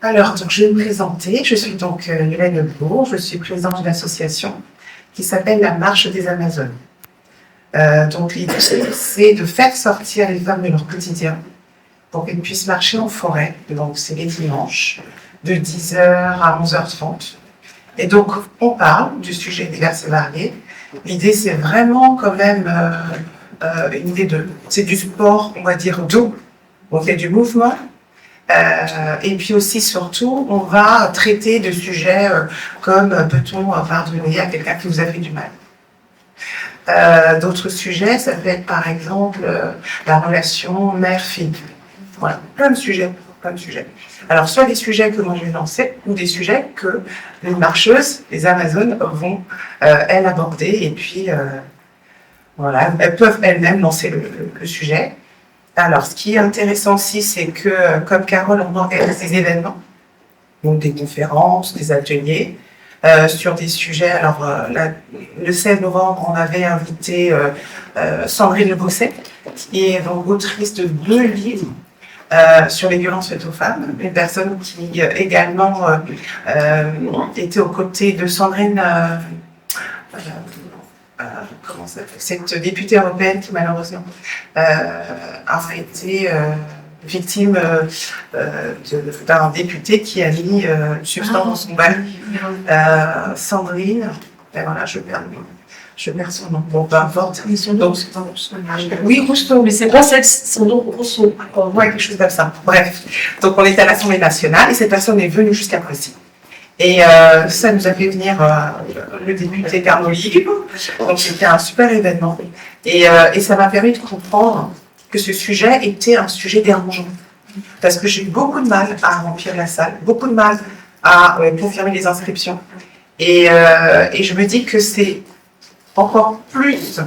Alors, donc, je vais me présenter. Je suis donc Hélène Bourg. Je suis présidente d'une association qui s'appelle la Marche des Amazones. Donc, l'idée, c'est de faire sortir les femmes de leur quotidien pour qu'elles puissent marcher en forêt. Donc, c'est les dimanches, de 10h à 11h30. Et donc, on parle du sujet divers et variés. L'idée, c'est vraiment quand même une idée c'est du sport, on va dire, doux. On fait du mouvement. Et puis aussi, surtout, on va traiter de sujets comme peut-on pardonner à quelqu'un qui vous a fait du mal. D'autres sujets, ça peut être par exemple la relation mère-fille. Voilà, plein de sujets. Alors, soit des sujets que moi je vais lancer, ou des sujets que les marcheuses, les Amazones, vont elles aborder. Et puis, voilà, elles peuvent elles-mêmes lancer le sujet. Alors, ce qui est intéressant aussi, c'est que, comme Carole, on organise des événements, donc des conférences, des ateliers, sur des sujets. Alors, le 16 novembre, on avait invité Sandrine Le Bosset, qui est donc autrice de 2 livres sur les violences faites aux femmes, une personne qui également était aux côtés de Sandrine. Comment ça s'appelle, cette députée européenne qui malheureusement a été victime d'un député qui a mis une substance dans son bain. Sandrine, et voilà, je perds son nom. Bon, peu importe. Donc, oui, Rousseau, mais c'est pas son nom, Rousseau. Ouais, quelque chose comme ça. Bref. Donc, on était à l'Assemblée nationale et cette personne est venue jusqu'à Précy. Et ça nous a fait venir le député Carnot Libre. Donc c'était un super événement. Et ça m'a permis de comprendre que ce sujet était un sujet dérangeant. Parce que j'ai eu beaucoup de mal à remplir la salle, beaucoup de mal à confirmer les inscriptions. Et je me dis que c'est encore plus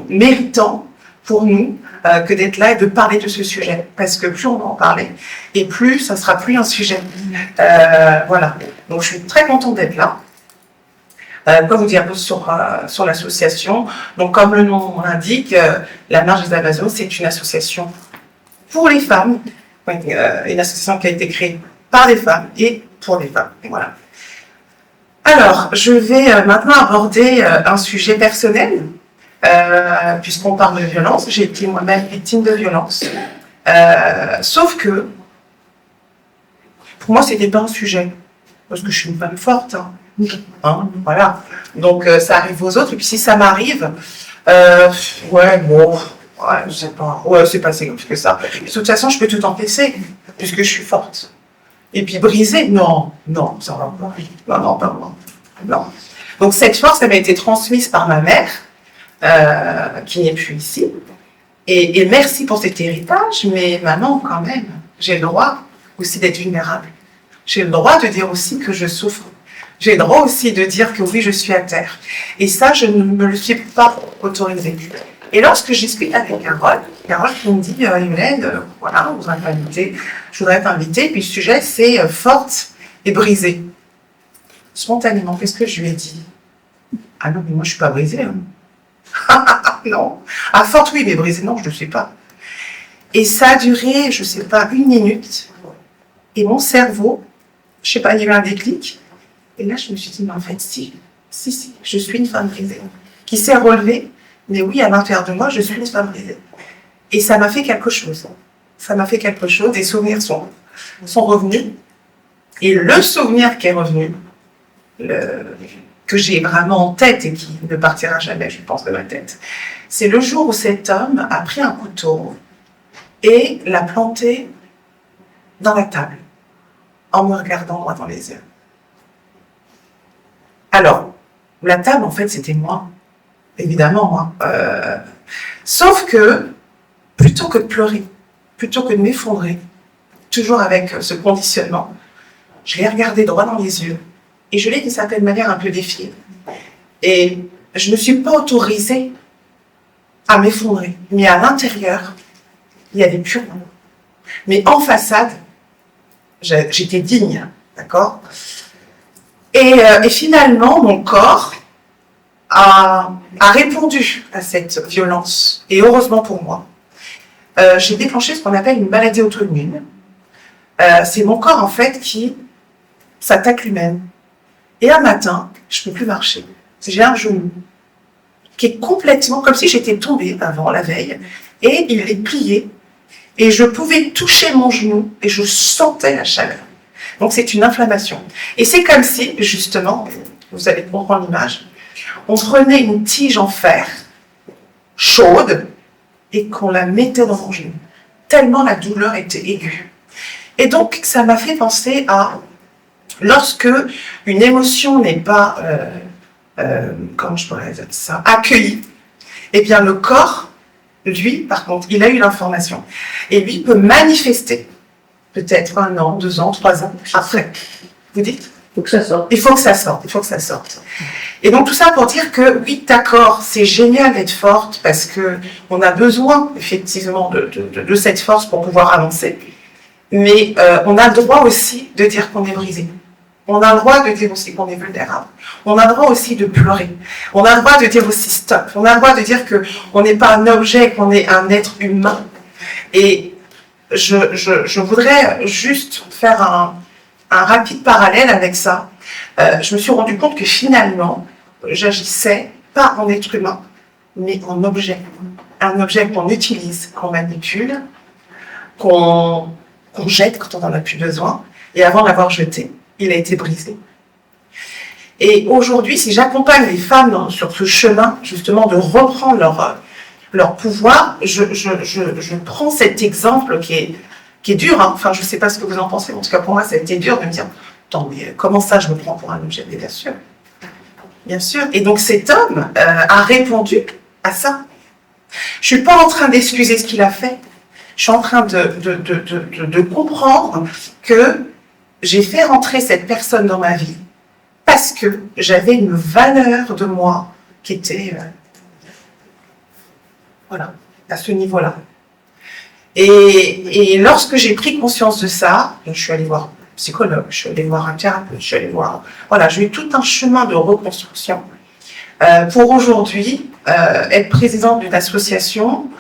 méritant pour nous que d'être là et de parler de ce sujet. Parce que plus on va en parler, et plus ça ne sera plus un sujet. Voilà. Donc je suis très contente d'être là. Quoi vous dire sur l'association? Donc comme le nom l'indique, la Marche des Amazones, c'est une association pour les femmes. Une association qui a été créée par les femmes et pour les femmes. Voilà. Alors, je vais maintenant aborder un sujet personnel. Puisqu'on parle de violence, j'ai été moi-même victime de violence. Sauf que, pour moi, c'était pas un sujet. Parce que je suis une femme forte. Voilà. Donc, ça arrive aux autres. Et puis, si ça m'arrive, je sais pas. Ouais, c'est pas si grave que ça. Et de toute façon, je peux tout encaisser, puisque je suis forte. Et puis, briser, non, ça va pas. Non, pas moi. Non. Donc, cette force, elle m'a été transmise par ma mère. Qui n'est plus ici. Et merci pour cet héritage, mais maintenant, quand même, j'ai le droit aussi d'être vulnérable. J'ai le droit de dire aussi que je souffre. J'ai le droit aussi de dire que oui, je suis à terre. Et ça, je ne me le suis pas autorisé. Et lorsque je discute avec Carole qui me dit, Hélène, voilà, je voudrais t'inviter, puis le sujet, c'est forte et brisée. Spontanément, qu'est-ce que je lui ai dit? Ah non, mais moi, je ne suis pas brisée. Non. Ah, forte, oui, mais brisée, non, je ne le suis pas. Et ça a duré, je ne sais pas, 1 minute. Et mon cerveau, je ne sais pas, il y a eu un déclic. Et là, je me suis dit, mais en fait, si, je suis une femme brisée. Qui s'est relevée, mais oui, à l'intérieur de moi, je suis une femme brisée. Et ça m'a fait quelque chose. Des souvenirs sont revenus. Et le souvenir qui est revenu, que j'ai vraiment en tête et qui ne partira jamais, je pense, de ma tête, c'est le jour où cet homme a pris un couteau et l'a planté dans la table, en me regardant droit dans les yeux. Alors, la table, en fait, c'était moi, évidemment. Sauf que, plutôt que de pleurer, plutôt que de m'effondrer, toujours avec ce conditionnement, je l'ai regardé droit dans les yeux. Et je l'ai d'une certaine manière un peu défiée. Et je ne me suis pas autorisée à m'effondrer. Mais à l'intérieur, il y avait plus rien. Mais en façade, j'étais digne, d'accord? Et finalement, mon corps a répondu à cette violence. Et heureusement pour moi, j'ai déclenché ce qu'on appelle une maladie auto-immune. c'est mon corps en fait qui s'attaque lui-même. Et un matin, je peux plus marcher. J'ai un genou qui est complètement comme si j'étais tombée avant la veille, et il est plié, et je pouvais toucher mon genou, et je sentais la chaleur. Donc c'est une inflammation. Et c'est comme si, justement, vous allez comprendre l'image, on prenait une tige en fer chaude et qu'on la mettait dans mon genou, tellement la douleur était aiguë. Et donc ça m'a fait penser à lorsque une émotion n'est pas comment je pourrais dire ça, accueillie, eh bien le corps, lui, par contre, il a eu l'information et lui peut manifester peut-être 1 an, 2 ans, 3 ans après. Vous dites ? Il faut que ça sorte. Il faut que ça sorte, il faut que ça sorte. Et donc tout ça pour dire que oui, d'accord, c'est génial d'être forte parce que on a besoin effectivement de cette force pour pouvoir avancer. Mais on a le droit aussi de dire qu'on est brisé. On a le droit de dire aussi qu'on est vulnérable. On a le droit aussi de pleurer. On a le droit de dire aussi stop. On a le droit de dire qu'on n'est pas un objet, qu'on est un être humain. Et je voudrais juste faire un rapide parallèle avec ça. Je me suis rendu compte que finalement, j'agissais pas en être humain, mais en objet. Un objet qu'on utilise, qu'on manipule, qu'on jette quand on n'en a plus besoin. Et avant de l'avoir jeté, il a été brisé. Et aujourd'hui, si j'accompagne les femmes sur ce chemin, justement, de reprendre leur pouvoir, je prends cet exemple qui est dur, hein. Enfin, je ne sais pas ce que vous en pensez, en tout cas pour moi, ça a été dur de me dire, attends, mais comment ça, je me prends pour un objet? Mais bien sûr. Bien sûr. Et donc cet homme a répondu à ça. Je ne suis pas en train d'excuser ce qu'il a fait. Je suis en train de comprendre que j'ai fait rentrer cette personne dans ma vie parce que j'avais une valeur de moi qui était voilà, à ce niveau-là. Et lorsque j'ai pris conscience de ça, je suis allée voir un psychologue, je suis allée voir un thérapeute, je suis allée voir... Voilà, j'ai eu tout un chemin de reconstruction pour aujourd'hui être présidente d'une association.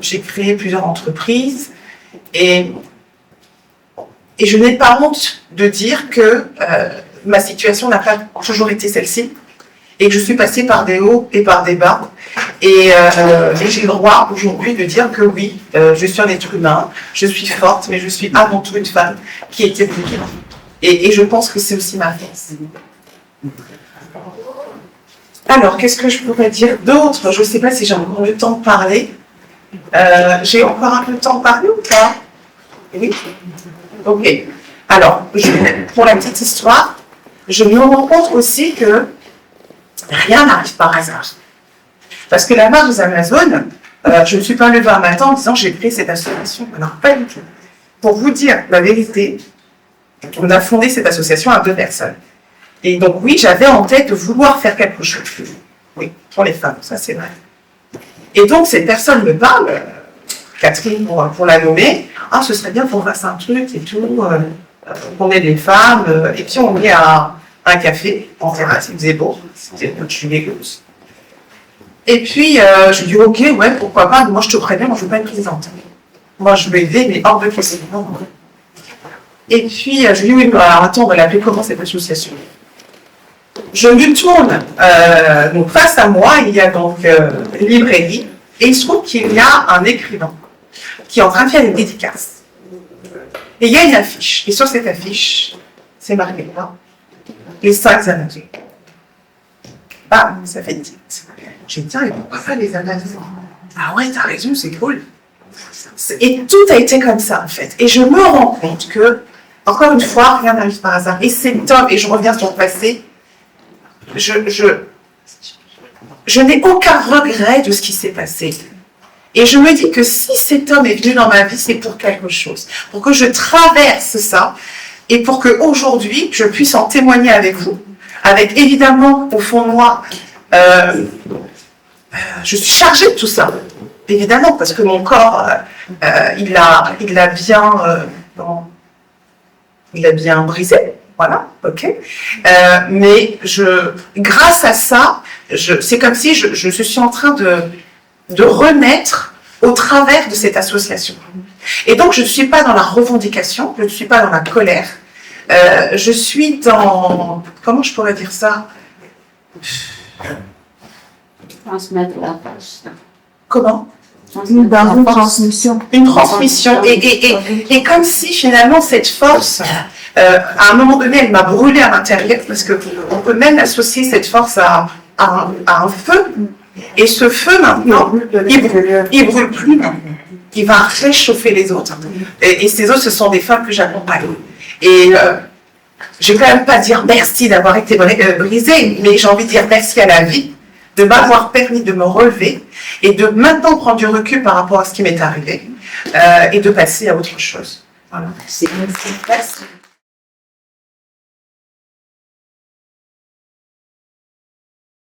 J'ai créé plusieurs entreprises et je n'ai pas honte de dire que ma situation n'a pas toujours été celle-ci et que je suis passée par des hauts et par des bas et j'ai le droit aujourd'hui de dire que oui, je suis un être humain, je suis forte, mais je suis avant tout une femme qui était bloquée. Et je pense que c'est aussi ma force. Alors, qu'est-ce que je pourrais dire d'autre? Je ne sais pas si j'ai encore le temps de parler. J'ai encore un peu de temps de parler ou pas? Oui. Ok. Alors, pour la petite histoire, je me rends compte aussi que rien n'arrive par hasard. Parce que la marche des Amazones, je ne me suis pas levée un matin en disant j'ai créé cette association. Alors, pas du tout. Pour vous dire la vérité, on a fondé cette association à 2 personnes. Et donc oui, j'avais en tête de vouloir faire quelque chose. Oui, pour les femmes, ça c'est vrai. Et donc cette personne me parle, Catherine pour la nommer, ah ce serait bien qu'on fasse un truc et tout, qu'on ait des femmes, et puis on est à un café en terrasse, il faisait beau, c'était le juillet. Et puis je lui dis ok, ouais, pourquoi pas, moi je te préviens, moi je veux pas être présidente. Moi je vais aider, mais hors de question. Et puis je lui dis oui, alors attends, on va l'appeler comment cette association? Je me tourne, donc face à moi, il y a donc une librairie, et il se trouve qu'il y a un écrivain qui est en train de faire une dédicace. Et il y a une affiche, et sur cette affiche, c'est marqué là, les 5 Amazones. Ah, ça fait une petite. J'ai dit, tiens, et pourquoi pas les Amazones? Ah ouais, t'as raison, c'est cool. Et tout a été comme ça, en fait. Et je me rends compte que, encore une fois, rien n'arrive par hasard. Et c'est top, et je reviens sur le passé. Je n'ai aucun regret de ce qui s'est passé. Et je me dis que si cet homme est venu dans ma vie, c'est pour quelque chose. Pour que je traverse ça et pour qu'aujourd'hui, je puisse en témoigner avec vous. Avec évidemment, au fond de moi, je suis chargée de tout ça. Évidemment, parce que mon corps, il a bien brisé. Voilà, ok. Mais grâce à ça, c'est comme si je suis en train de renaître au travers de cette association. Et donc, je ne suis pas dans la revendication, je ne suis pas dans la colère, je suis dans... Comment je pourrais dire ça? Transmettre la force. Comment? Dans une transmission. Une transmission. Et comme si finalement cette force, à un moment donné, elle m'a brûlé à l'intérieur, parce qu'on peut même associer cette force à un feu. Et ce feu maintenant, il brûle plus maintenant. Il va réchauffer les autres. Et ces autres, ce sont des femmes que j'accompagne. Et je vais quand même pas dire merci d'avoir été brisée, mais j'ai envie de dire merci à la vie de m'avoir permis de me relever et de maintenant prendre du recul par rapport à ce qui m'est arrivé et de passer à autre chose. Voilà. Merci.